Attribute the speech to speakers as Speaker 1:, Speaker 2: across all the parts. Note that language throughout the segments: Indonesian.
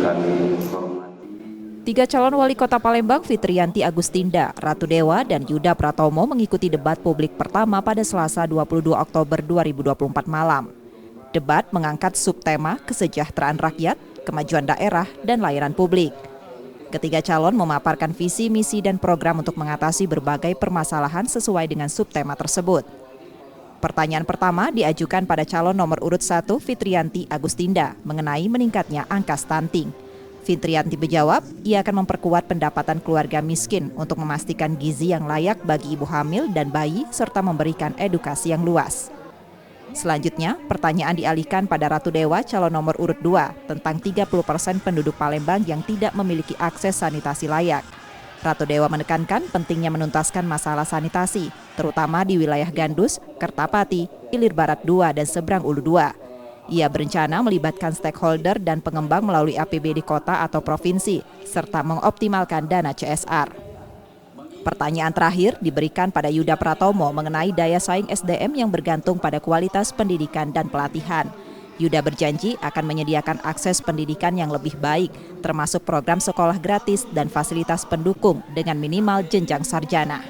Speaker 1: kami hormati.
Speaker 2: Tiga calon wali kota Palembang, Fitriyanti Agustinda, Ratu Dewa, dan Yuda Pratomo mengikuti debat publik pertama pada Selasa 22 Oktober 2024 malam. Debat mengangkat subtema kesejahteraan rakyat, kemajuan daerah, dan layanan publik. Ketiga calon memaparkan visi, misi, dan program untuk mengatasi berbagai permasalahan sesuai dengan subtema tersebut. Pertanyaan pertama diajukan pada calon nomor urut 1 Fitriyanti Agustinda mengenai meningkatnya angka stunting. Fitriyanti menjawab, ia akan memperkuat pendapatan keluarga miskin untuk memastikan gizi yang layak bagi ibu hamil dan bayi serta memberikan edukasi yang luas. Selanjutnya, pertanyaan dialihkan pada Ratu Dewa calon nomor urut 2 tentang 30% penduduk Palembang yang tidak memiliki akses sanitasi layak. Ratu Dewa menekankan pentingnya menuntaskan masalah sanitasi, terutama di wilayah Gandus, Kertapati, Ilir Barat 2, dan Seberang Ulu 2. Ia berencana melibatkan stakeholder dan pengembang melalui APBD kota atau provinsi, serta mengoptimalkan dana CSR. Pertanyaan terakhir diberikan pada Yuda Pratomo mengenai daya saing SDM yang bergantung pada kualitas pendidikan dan pelatihan. Yuda berjanji akan menyediakan akses pendidikan yang lebih baik, termasuk program sekolah gratis dan fasilitas pendukung dengan minimal jenjang sarjana.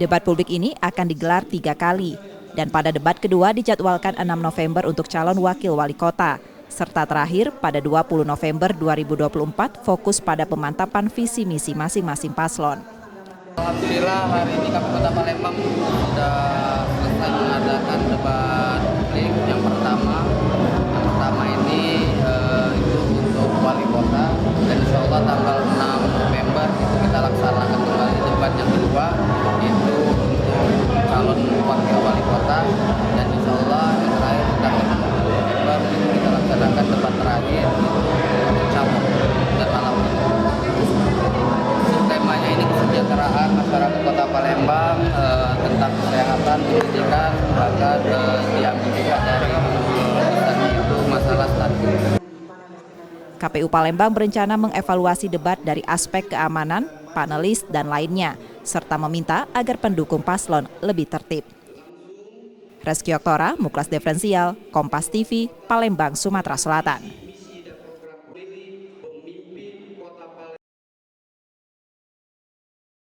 Speaker 2: Debat publik ini akan digelar 3 kali, dan pada debat kedua dijadwalkan 6 November untuk calon wakil wali kota, serta terakhir pada 20 November 2024 fokus pada pemantapan visi misi masing-masing paslon.
Speaker 3: Alhamdulillah hari ini kami Kota Palembang sudah selesai mengadakan debat publik yang pertama. Yang pertama ini itu untuk wali kota, dan insya Allah tanggal 6 November itu kita laksanakan kembali debat yang kedua, itu untuk calon wakil wali kota, dan insya Allah yang terakhir tanggal 6 November itu kita laksanakan debat terakhir untuk cabut dan malam ini. Temanya ini kesejahteraan masyarakat Kota Palembang tentang kesehatan, pendidikan, bahkan diambil juga dari tadi itu masalah stunting.
Speaker 2: KPU Palembang berencana mengevaluasi debat dari aspek keamanan, panelis, dan lainnya, serta meminta agar pendukung paslon lebih tertib. Reski Oktora, Muklas Diferensial, Kompas TV, Palembang, Sumatera Selatan.